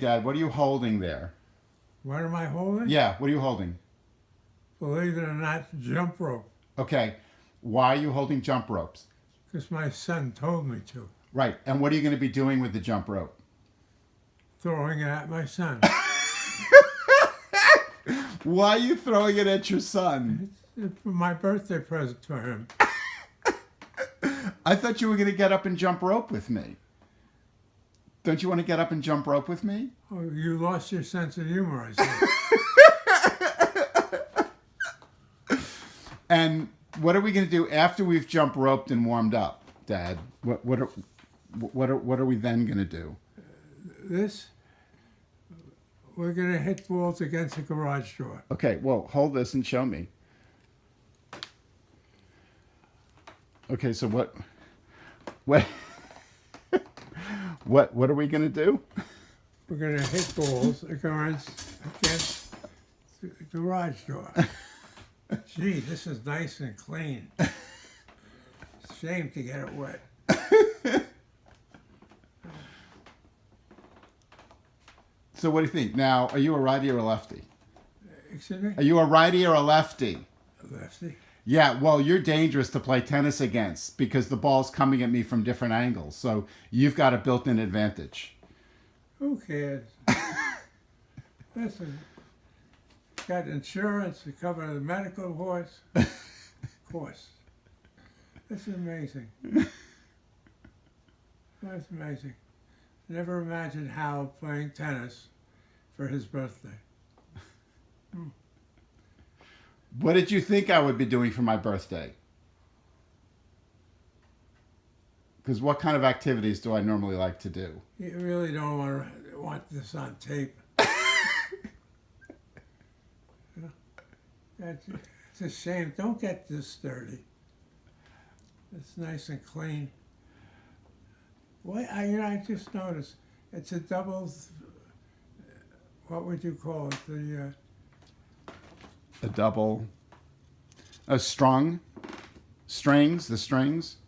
Dad, what are you holding there? What am I holding? Yeah, what are you holding? Believe it or not, jump rope. Okay, why are you holding jump ropes? Because my son told me to. Right, and what are you going to be doing with the jump rope? Throwing it at my son. Why are you throwing it at your son? It's my birthday present for him. I thought you were going to get up and jump rope with me. Don't you want to get up and jump rope with me? Oh, you lost your sense of humor, I said. And what are we going to do after we've jump roped and warmed up, Dad? What are we then going to do? We're going to hit balls against the garage door. Okay, well, hold this and show me. Okay, so what what are we going to do? We're going to hit balls against the garage door. Gee, this is nice and clean. Shame to get it wet. So what do you think? Now, are you a righty or a lefty? Excuse me? Are you a righty or a lefty? Lefty. Yeah, well, you're dangerous to play tennis against because the ball's coming at me from different angles. So you've got a built-in advantage. Who cares? Listen, got insurance to cover the medical horse. Of course. This is amazing. That's amazing. Never imagined Howell playing tennis for his birthday. What did you think I would be doing for my birthday? Because what kind of activities do I normally like to do? You really don't want this on tape. It's a shame. Don't get this dirty. It's nice and clean. I just noticed it's a double. What would you call it? A double. A strung. Strings. The strings.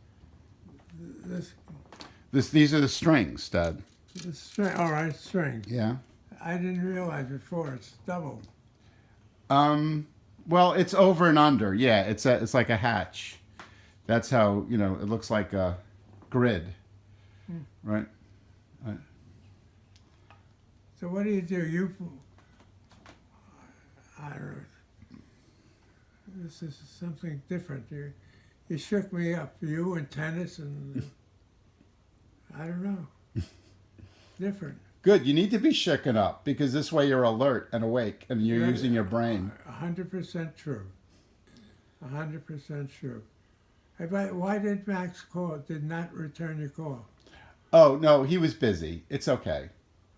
These are the strings, Dad. The string. All right, string. Yeah. I didn't realize before it's double. Well, it's over and under. Yeah, it's like a hatch. That's how it looks like a grid. Right. So what do? I don't know. This is something different. You shook me up. You and tennis and I don't know. Different. Good. You need to be shaken up because this way you're alert and awake and you're using your brain. 100% true. 100% true. Hey, but why did Max call? Did not return your call? Oh, no, he was busy. It's okay.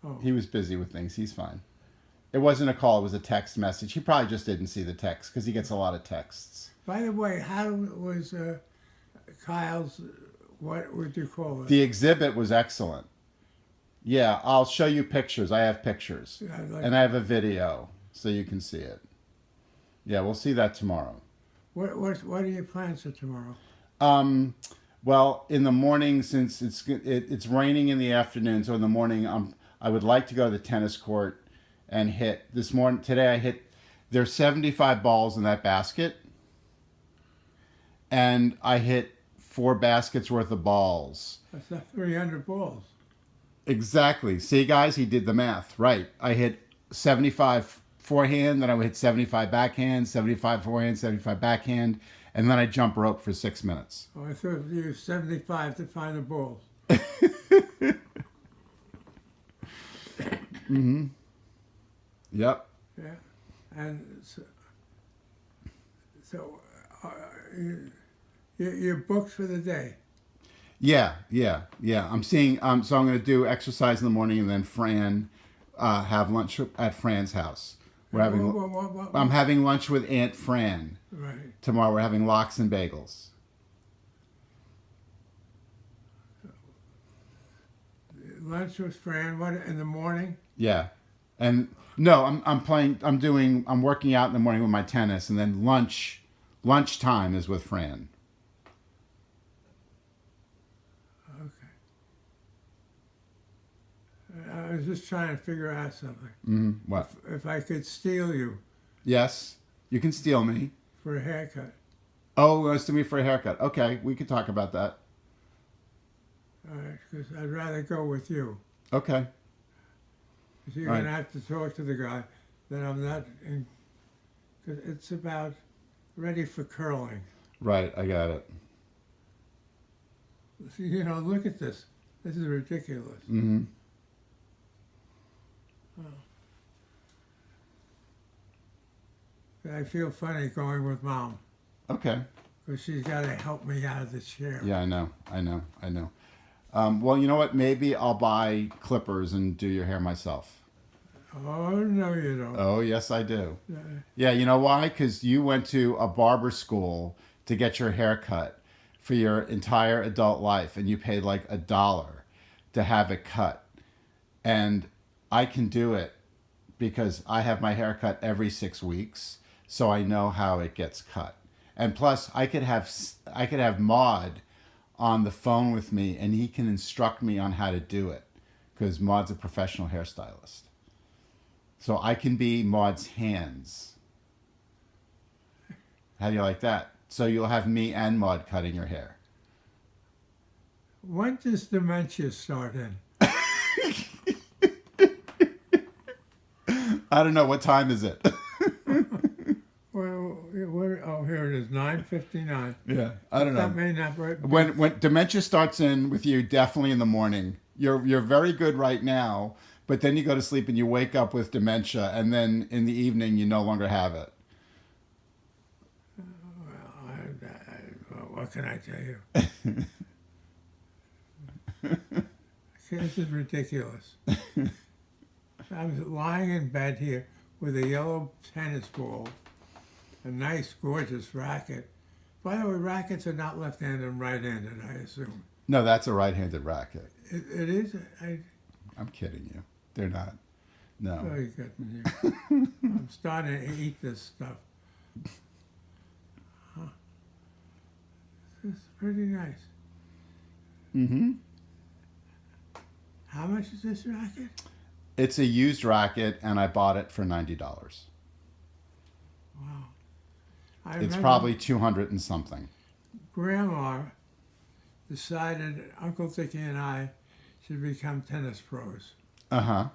Oh. He was busy with things. He's fine. It wasn't a call. It was a text message. He probably just didn't see the text because he gets a lot of texts. By the way, how was Kyle's, what would you call it? The exhibit was excellent. Yeah, I'll show you pictures. I have pictures. Yeah, and I have a video so you can see it. Yeah, we'll see that tomorrow. What are your plans for tomorrow? Well, in the morning, since it's raining in the afternoon, so in the morning I would like to go to the tennis court and hit. Today I hit. There's 75 balls in that basket, and I hit 4 baskets worth of balls. That's not 300 balls. Exactly. See, guys, he did the math right. I hit 75 forehand, then I would hit 75 backhand, 75 forehand, 75 backhand. And then I jump rope for 6 minutes. Oh, I thought you used 75 to find the balls. Mm-hmm. Yep. Yeah. And so you're booked for the day. Yeah. I'm seeing. So I'm going to do exercise in the morning, and then Fran have lunch at Fran's house. We're having. What? I'm having lunch with Aunt Fran. Right. Tomorrow we're having lox and bagels. Lunch with Fran. What in the morning? Yeah, and no, I'm working out in the morning with my tennis, and then lunchtime is with Fran. Okay. I was just trying to figure out something. What? If I could steal you Yes, you can steal me. for a haircut, Oh, you want to steal me for a haircut? Okay, we can talk about that. all right, because I'd rather go with you. Okay. 'Cause you're All right. going to have to talk to the guy that I'm not in. Because it's about ready for curling. Right, I got it. You know, look at this. This is ridiculous. Mm-hmm. I feel funny going with Mom Okay. because she's got to help me out of the chair. Yeah, I know. Well, you know what? Maybe I'll buy clippers and do your hair myself. Oh, no, you don't. Oh, yes, I do. Uh, Yeah, you know why? Because you went to a barber school to get your hair cut for your entire adult life, and you paid like $1 to have it cut. And I can do it because I have my hair cut every 6 weeks, so I know how it gets cut. And plus, I could have Maud on the phone with me, and he can instruct me on how to do it because Maud's a professional hairstylist. So I can be Maud's hands. How do you like that? So you'll have me and Maud cutting your hair. when does dementia start in? I don't know. What time is it? Well, here it is, 9:59. Yeah, I don't know. That may not be. When dementia starts in with you, definitely in the morning. You're very good right now, but then you go to sleep and you wake up with dementia, and then in the evening you no longer have it. What can I tell you? This is ridiculous. I was lying in bed here with a yellow tennis ball, a nice, gorgeous racket. By the way, rackets are not left-handed and right-handed, I assume. No, that's a right-handed racket. It is? I'm kidding you. They're not. No. Oh, you got me here. I'm starting to eat this stuff. Huh. This is pretty nice. Mm-hmm. How much is this racket? It's a used racket, and I bought it for $90. Wow. I It's remember probably 200 and something. Grandma decided Uncle Dickie and I should become tennis pros. Uh-huh.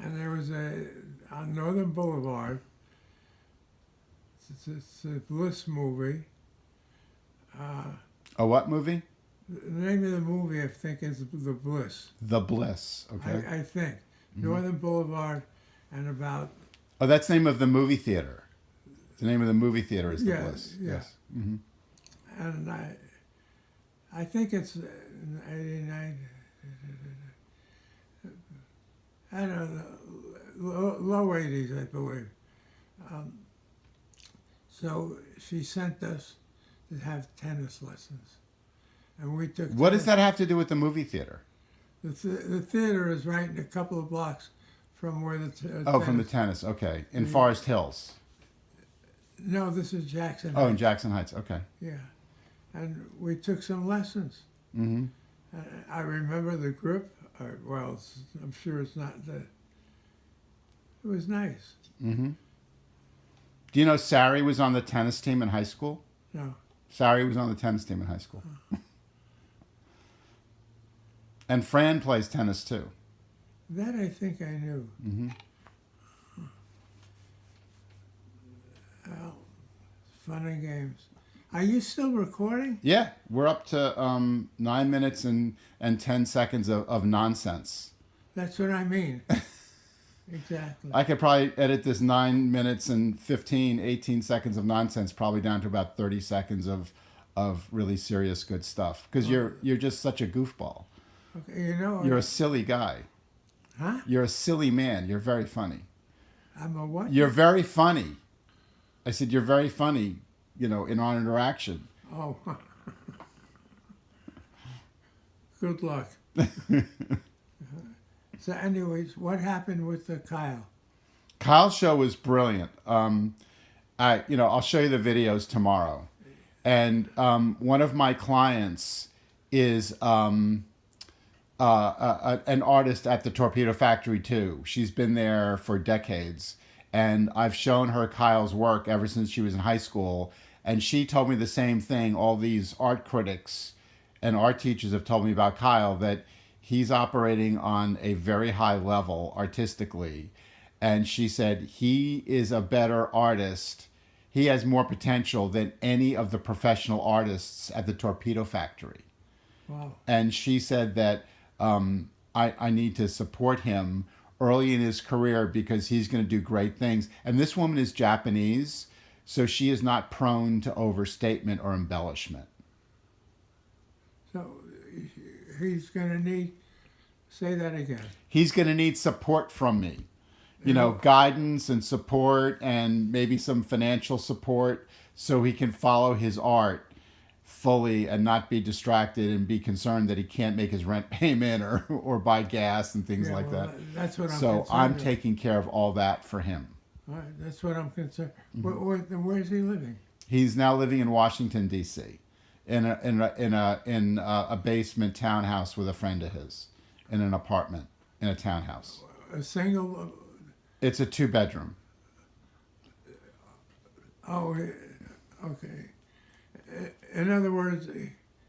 And there was on Northern Boulevard, it's a Bliss movie. A what movie? The name of the movie, I think, is The Bliss. The Bliss. Okay. I think. Northern Boulevard and about... Oh, that's the name of the movie theater. The name of the movie theater is The Yeah, Bliss. yeah. Yes. Mm-hmm. And I think it's 89... I don't know, low 80s, I believe. So she sent us to have tennis lessons. And we took... What does that have to do with the movie theater? The theater is right in a couple of blocks from where the... From the tennis. Okay. In Forest Hills. No, this is Jackson. Oh, in Heights. Jackson Heights. Okay. Yeah. And we took some lessons. Mm-hmm. I remember the grip. Well, I'm sure it's not the... It was nice. Mm-hmm. Do you know Sari was on the tennis team in high school? No. Sari was on the tennis team in high school. And Fran plays tennis too. That I think I knew. Mm-hmm. Well, fun and games. Are you still recording? Yeah, we're up to 9 minutes and 10 seconds of nonsense. That's what I mean. Exactly. I could probably edit this 9 minutes and 18 seconds of nonsense probably down to about 30 seconds of really serious good stuff. Because you're just such a goofball. Okay, you know... You're a silly guy. Huh? You're a silly man. You're very funny. I'm a what? You're very funny. I said, you're very funny, in our interaction. Oh. Good luck. So anyways, what happened with the Kyle? Kyle's show was brilliant. I'll show you the videos tomorrow. And one of my clients is an artist at the Torpedo Factory too. She's been there for decades, and I've shown her Kyle's work ever since she was in high school. And she told me the same thing. All these art critics and art teachers have told me about Kyle, that he's operating on a very high level artistically. And she said he is a better artist. He has more potential than any of the professional artists at the Torpedo Factory. Wow. And she said that I need to support him early in his career because he's going to do great things. And this woman is Japanese, so she is not prone to overstatement or embellishment. So he's going to need, say that again. He's going to need support from me. You know, guidance and support and maybe some financial support so he can follow his art fully and not be distracted and be concerned that he can't make his rent payment or buy gas and things like that. That's what I'm So concerned I'm about. taking care of all that for him. All right, that's what I'm concerned. Where's he living? He's now living in Washington, D.C. in a basement townhouse with a friend of his, in an apartment in a townhouse. A single. It's a 2-bedroom. Oh, okay. In other words,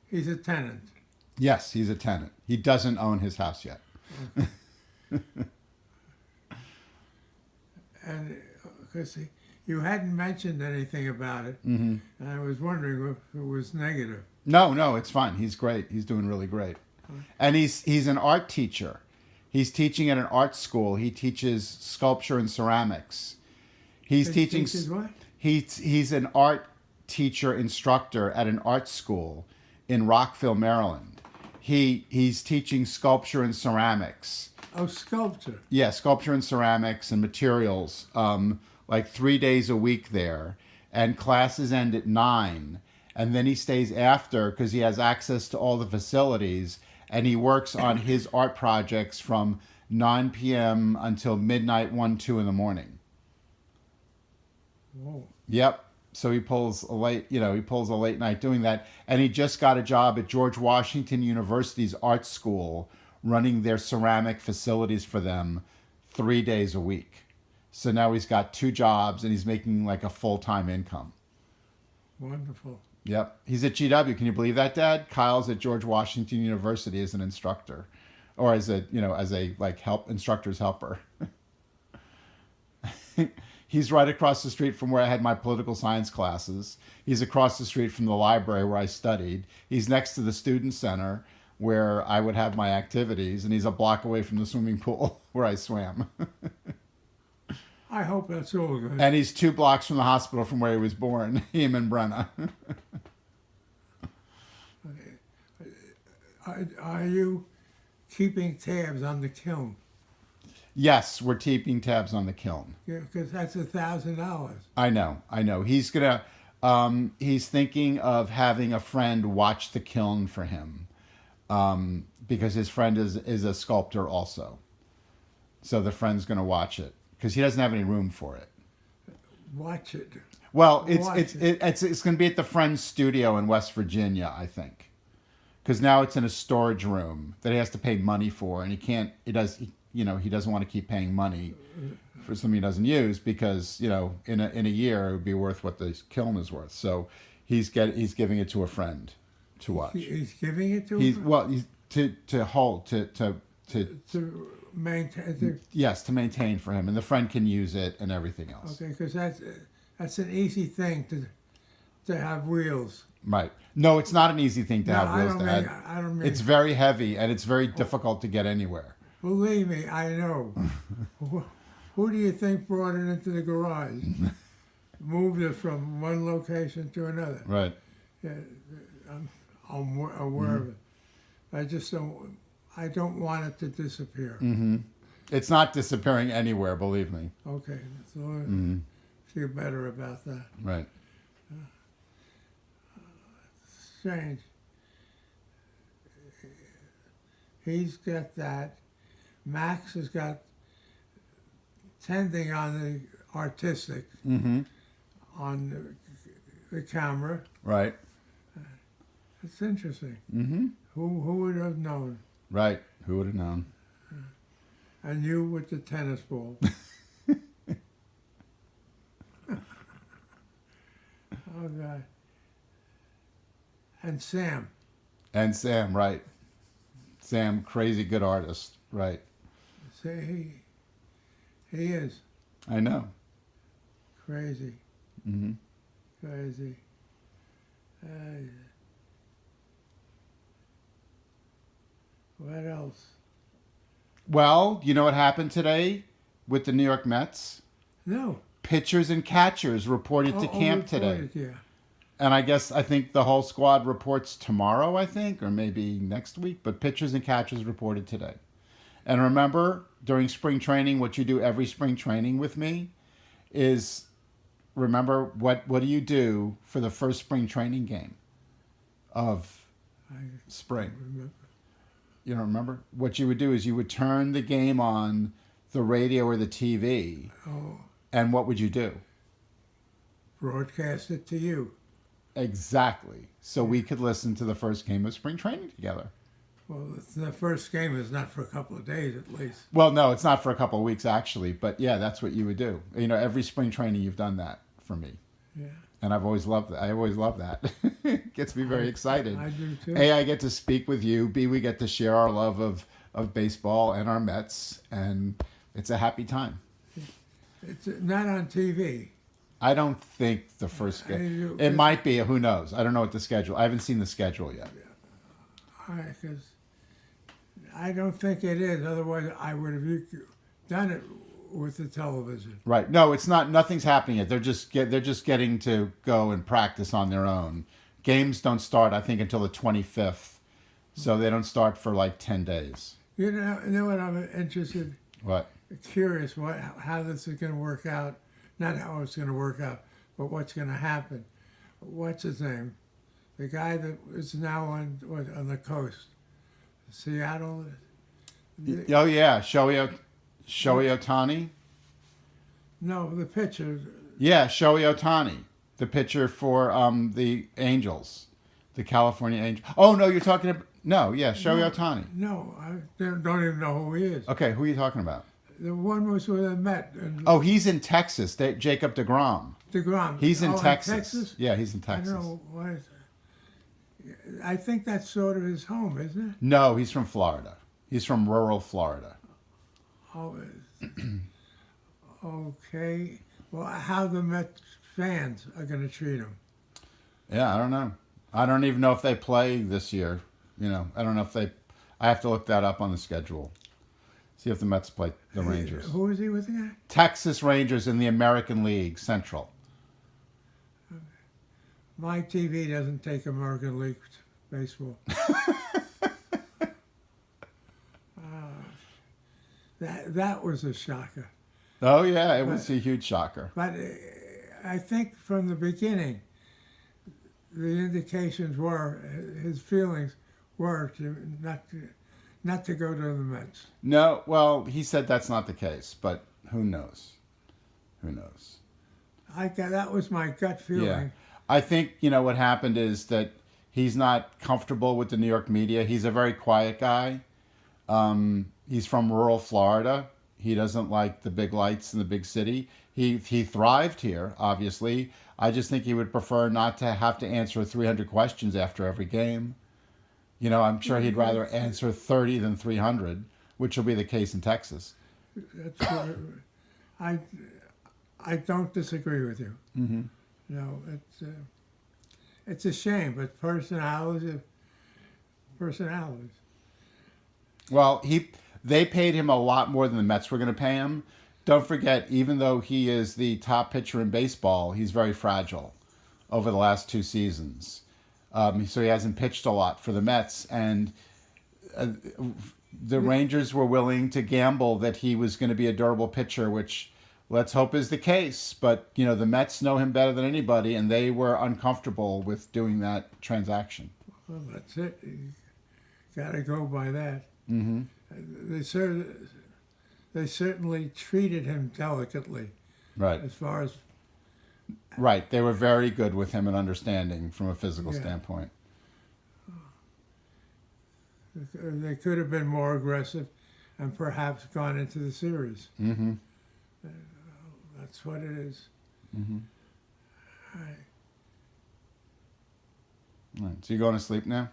he's a tenant. Yes, he's a tenant. He doesn't own his house yet. And because you hadn't mentioned anything about it, Mm-hmm. and I was wondering if it was negative. No, it's fine. He's great. He's doing really great. And he's an art teacher. He's teaching at an art school. He teaches sculpture and ceramics. He's He teaching. teaches what? He's an art teacher instructor at an art school in Rockville, Maryland. He's teaching sculpture and ceramics. Oh, sculpture. Yeah, sculpture and ceramics and materials, like 3 days a week there. And classes end at 9. And then he stays after because he has access to all the facilities. And he works on his art projects from 9 p.m. until midnight, 1, 2 in the morning. Whoa. Yep. So he pulls a late night doing that. And he just got a job at George Washington University's art school, running their ceramic facilities for them 3 days a week. So now he's got 2 jobs and he's making like a full-time income. Wonderful. Yep. He's at GW. Can you believe that, Dad? Kyle's at George Washington University as an instructor, or as a instructor's helper. He's right across the street from where I had my political science classes. He's across the street from the library where I studied. He's next to the student center where I would have my activities, and he's a block away from the swimming pool where I swam. I hope that's all good. And he's 2 blocks from the hospital from where he was born, him and Brenna. Are you keeping tabs on the kiln? Yes, we're keeping tabs on the kiln. Yeah, because that's $1,000. I know. He's thinking of having a friend watch the kiln for him, because his friend is a sculptor also. So the friend's going to watch it because he doesn't have any room for it. Watch it. Well, it's going to be at the friend's studio in West Virginia, I think, because now it's in a storage room that he has to pay money for, and he doesn't want to keep paying money for something he doesn't use because in a year it would be worth what the kiln is worth. So he's giving it to a friend to watch. He's giving it to him? He's to hold to maintain. yes, to maintain for him, and the friend can use it and everything else. Okay, because that's an easy thing to have wheels. Right. No, it's not an easy thing to have wheels, Dad. I don't mean. It's very heavy and it's very difficult to get anywhere. Believe me, I know. Who do you think brought it into the garage? Moved it from one location to another. Right. Yeah, I'm aware of it. I don't want it to disappear. Mm-hmm. It's not disappearing anywhere, believe me. Okay, so I feel better about that. Right. Strange. He's got that. Max has got tending on the artistic on the camera. Right. It's interesting. Mm-hmm. Who would have known? Right. Who would have known? And you with the tennis ball. Oh, God. And Sam. And Sam, right? Sam, crazy good artist, right? See, he is I know. crazy, Mm-hmm. crazy. What else? Well, you know what happened today with the New York Mets? No. Pitchers and catchers reported to camp today. reported, yeah. And I think the whole squad reports tomorrow, I think, or maybe next week. But pitchers and catchers reported today. And remember, during spring training, what you do every spring training with me is remember what do you do for the first spring training game of I spring? remember. You don't remember? What you would do is you would turn the game on the radio or the TV, Oh, and what would you do? broadcast it to you. Exactly. So we could listen to the first game of spring training together. Well, the first game is not for a couple of days at least. Well, no, it's not for a couple of weeks actually, but yeah, that's what you would do. You know, every spring training you've done that for me. Yeah. And I've always loved that. I always love that. It gets me very excited. I do too. A, I get to speak with you. B, we get to share our love of baseball and our Mets, and it's a happy time. It's not on TV. I don't think the first game. It might be. Who knows? I don't know what the schedule. I haven't seen the schedule yet. Because I don't think it is. Otherwise, I would have done it with the television. Right. No, it's not. Nothing's happening yet. They're just getting to go and practice on their own. Games don't start, I think, until the 25th, so they don't start for like 10 days. You know what I'm interested, What? curious how this is going to work out. Not how it's going to work out, but what's going to happen. What's his name? The guy that is now on the coast, Seattle. Oh yeah, Shohei Ohtani. No, the pitcher. Yeah, Shohei Ohtani, the pitcher for the Angels, the California Angels. Oh no, you're talking about Shohei Ohtani. No, I don't even know who he is. Okay, who are you talking about? The one was with a Met. And Oh, he's in Texas. Jacob DeGrom. DeGrom. He's in Oh, Texas. Yeah, he's in I Texas. don't know why. I think that's sort of his home, isn't it? No, he's from Florida. He's from rural Florida. Oh, okay. Well, how the Met fans are going to treat him? Yeah, I don't know. I don't even know if they play this year. You know, I don't know if they. I have to look that up on the schedule. See if the Mets play the Rangers. Who is he with again? Texas Rangers in the American League Central. My TV doesn't take American League baseball. That was a shocker. Oh yeah, it was a huge shocker. But I think from the beginning, the indications were his feelings were not to go to the Mets. No, well, he said that's not the case, but who knows? Who knows? That was my gut feeling. Yeah. I think, what happened is that he's not comfortable with the New York media. He's a very quiet guy. He's from rural Florida. He doesn't like the big lights in the big city. He thrived here, obviously. I just think he would prefer not to have to answer 300 questions after every game. I'm sure he'd rather answer 30 than 300, which will be the case in Texas. That's what I don't disagree with you. Mm-hmm. No, it's a shame, but personalities. Well, they paid him a lot more than the Mets were going to pay him. Don't forget, even though he is the top pitcher in baseball, he's very fragile over the last 2 seasons. So he hasn't pitched a lot for the Mets, and the Rangers were willing to gamble that he was going to be a durable pitcher, which let's hope is the case. But, the Mets know him better than anybody, and they were uncomfortable with doing that transaction. Well, that's it. You got to go by that. Mm-hmm. They certainly treated him delicately. Right. As far as Right. They were very good with him and understanding from a physical standpoint. They could have been more aggressive and perhaps gone into the series. Mm-hmm. That's what it is. Mm-hmm. I, All right. So you going to sleep now?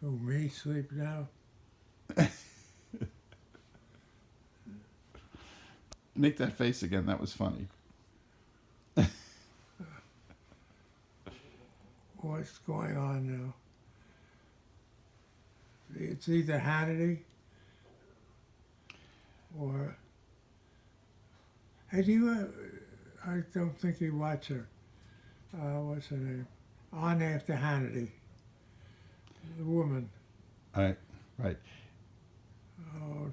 who, me, sleep now? Make that face again. That was funny. What's going on now? It's either Hannity or... Hey, do you... I don't think you watch her. What's her name? On After Hannity. The woman. All right. Right. Oh,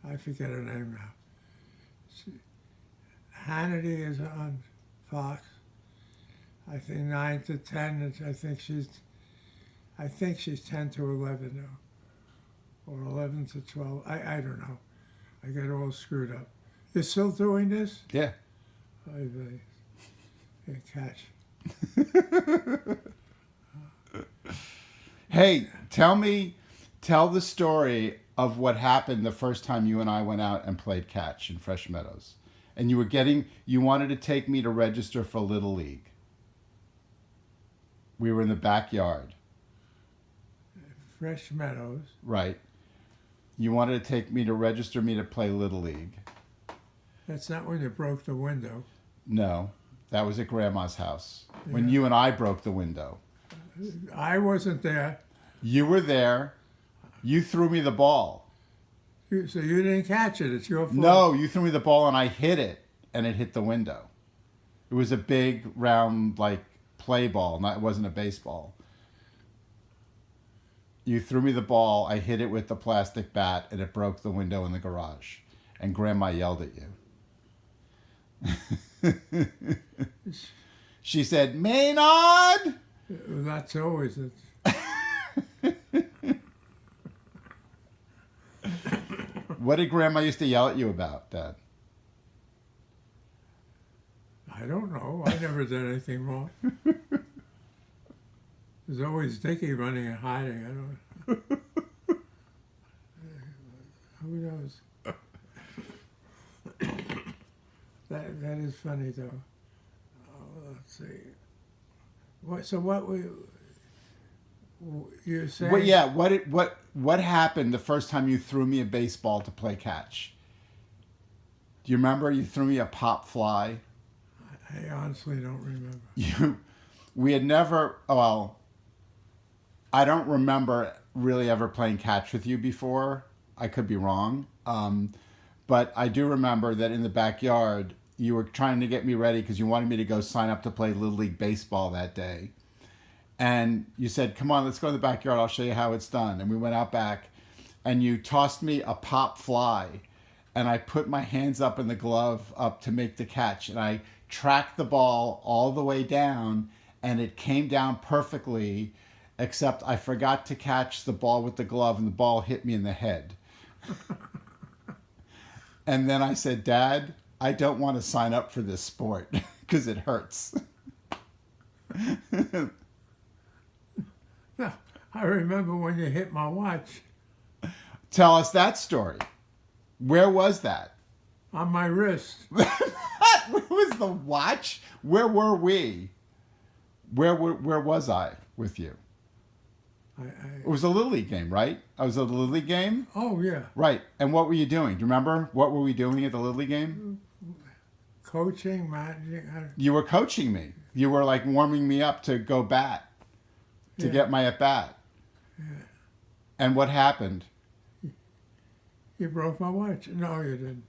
I forget her name now. Hannity is on Fox. I think 9 to 10. I think she's 10 to 11 now, or 11 to 12. I don't know. I get all screwed up. You're still doing this? Yeah. I catch. Hey, tell the story of what happened the first time you and I went out and played catch in Fresh Meadows. And you wanted to take me to register for Little League. We were in the backyard. Fresh Meadows. Right. You wanted to take me to register me to play Little League. That's not when you broke the window. No, that was at Grandma's house. When Yeah. you and I broke the window. I wasn't there. You were there. You threw me the ball. So you didn't catch it. It's your fault. No, you threw me the ball and I hit it, and it hit the window. It was a big, round, like, play ball. It wasn't a baseball. You threw me the ball, I hit it with the plastic bat, and it broke the window in the garage. And Grandma yelled at you. She said, Maynard! That's always it. What did Grandma used to yell at you about, Dad? I don't know. I never did anything wrong. There's always Dickie running and hiding. I don't. Who knows? That is funny though. Let's see. What you're saying? Well, yeah. What happened the first time you threw me a baseball to play catch? Do you remember? You threw me a pop fly. I honestly don't remember. We had never. Well, I don't remember really ever playing catch with you before. I could be wrong. But I do remember that in the backyard, you were trying to get me ready because you wanted me to go sign up to play Little League Baseball that day. And you said, come on, let's go to the backyard. I'll show you how it's done. And we went out back and you tossed me a pop fly. And I put my hands up in the glove up to make the catch. And I tracked the ball all the way down and it came down perfectly, except I forgot to catch the ball with the glove and the ball hit me in the head. And then I said, Dad, I don't want to sign up for this sport because it hurts. I remember when you hit my watch Tell us that story. Where was that? on my wrist. Where was the watch? Where were we? Where was I with you? It was a Little League game, right? I was at the Little League game? Oh yeah, Right. And what were you doing? Do you remember? What were we doing at the Little League game? coaching, managing. You were coaching me. You were like warming me up to go bat, to Yeah. get my at bat. Yeah. And what happened? You broke my watch. No, you didn't.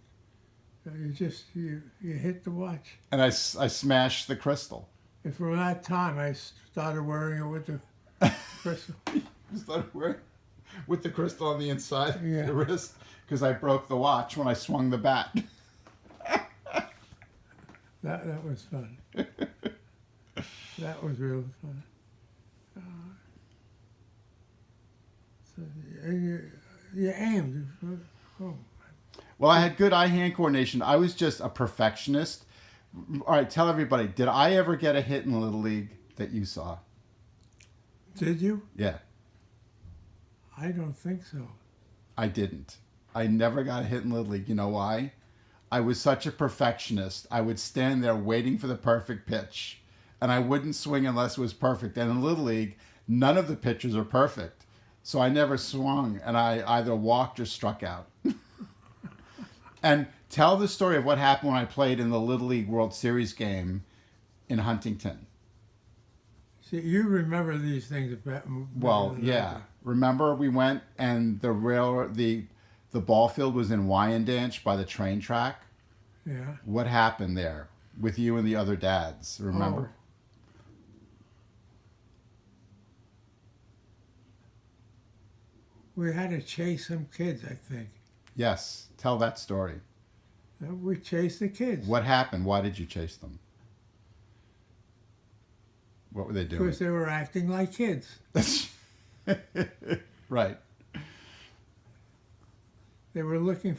You hit the watch. And I smashed the crystal. And from that time, I started wearing it with the crystal. You started wearing with the crystal on the inside Yeah. of the wrist because I broke the watch when I swung the bat. That was fun. That was real fun. So, and you aimed. Oh, Well, I had good eye-hand coordination. I was just a perfectionist. All right, tell everybody, did I ever get a hit in Little League that you saw? Did you? Yeah, I don't think so. I didn't. I never got hit in Little League. You know why? I was such a perfectionist. I would stand there waiting for the perfect pitch, and I wouldn't swing unless it was perfect. And in Little League, none of the pitches are perfect. So I never swung, and I either walked or struck out. And tell the story of what happened when I played in the Little League World Series game in Huntington. See, you remember these things better Well, than I yeah. do. Remember we went and the ball field was in Wyandanch by the train track? Yeah. What happened there with you and the other dads? Remember? Oh. We had to chase some kids, I think. Yes. Tell that story. We chased the kids. What happened? Why did you chase them? What were they doing? Because they were acting like kids. Right. They were looking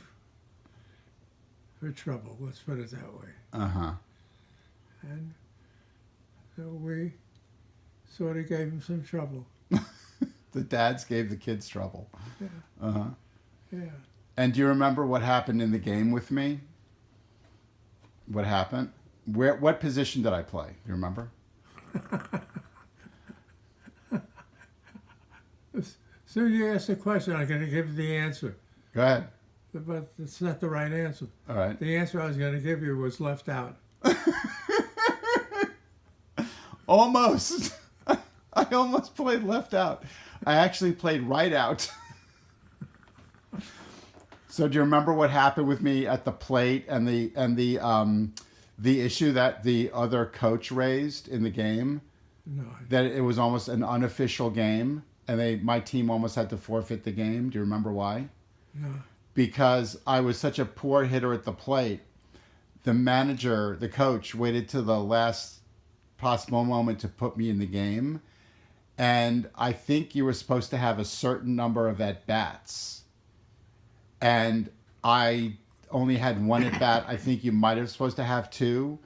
for trouble, let's put it that way. Uh-huh. And so we sort of gave them some trouble. The dads gave the kids trouble. Yeah. Uh-huh. Yeah. And do you remember what happened in the game with me? What happened? What position did I play? You remember? As soon as you ask the question, I'm going to give you the answer. Go ahead. But it's not the right answer. All right. The answer I was going to give you was left out. Almost. I almost played left out. I actually played right out. So do you remember what happened with me at the plate and the issue that the other coach raised in the game? No. That it was almost an unofficial game, and my team almost had to forfeit the game. Do you remember why? No. Because I was such a poor hitter at the plate. The coach, waited till the last possible moment to put me in the game. And I think you were supposed to have a certain number of at-bats. And I only had one at-bat. I think you might have supposed to have two.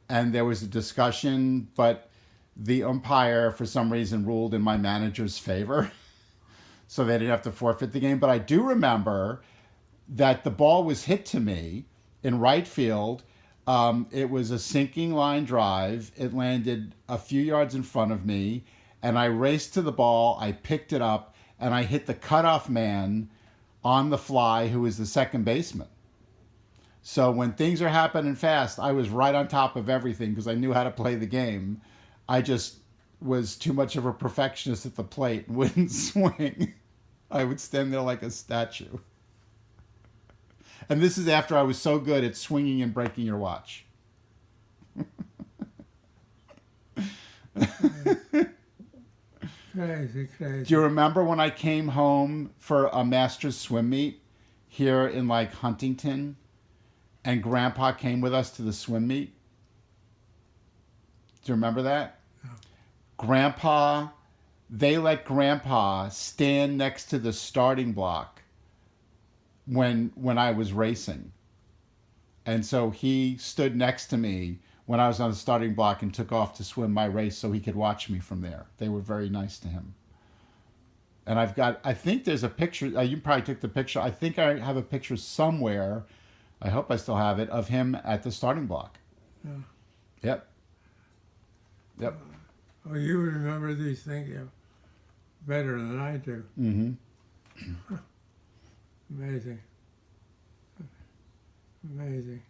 And there was a discussion, but the umpire, for some reason, ruled in my manager's favor. So they didn't have to forfeit the game. But I do remember that the ball was hit to me in right field. It was a sinking line drive. It landed a few yards in front of me, and I raced to the ball. I picked it up, and I hit the cutoff man on the fly, who was the second baseman. So when things are happening fast, I was right on top of everything because I knew how to play the game. I just was too much of a perfectionist at the plate and wouldn't swing. I would stand there like a statue. And this is after I was so good at swinging and breaking your watch. Crazy, crazy. Do you remember when I came home for a Masters swim meet here in like Huntington, and Grandpa came with us to the swim meet? Do you remember that? No. They let Grandpa stand next to the starting block when I was racing. And so he stood next to me when I was on the starting block and took off to swim my race so he could watch me from there. They were very nice to him. And I think there's a picture, you probably took the picture, I think I have a picture somewhere, I hope I still have it, of him at the starting block. Yeah. Yep. Yep. Oh, you remember these things better than I do. Mm-hmm. Amazing. Amazing.